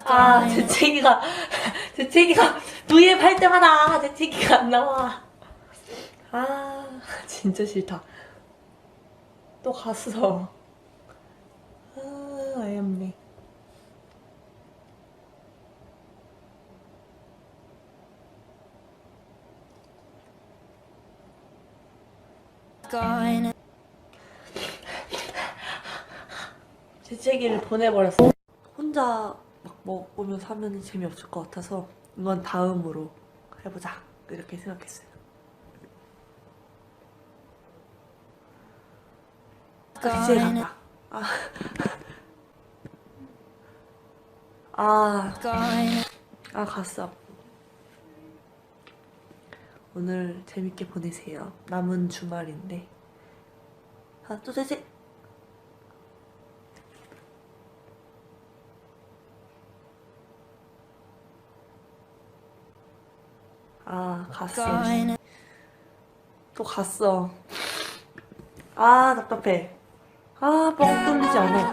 아, 재채기가 V앱 할 때마다 재채기가 안 나와. 아, 진짜 싫다. 또 갔어. 아, 어이없네. 재채기를 보내버렸어. 혼자 막 먹으면서 하면 재미없을 것 같아서 이건 다음으로 해보자 이렇게 생각했어요. 재채기 간다. 갔어. 오늘 재밌게 보내세요. 남은 주말인데. 또 재채. 갔어. 또 갔어. 답답해. 뻥 뚫리지 않아.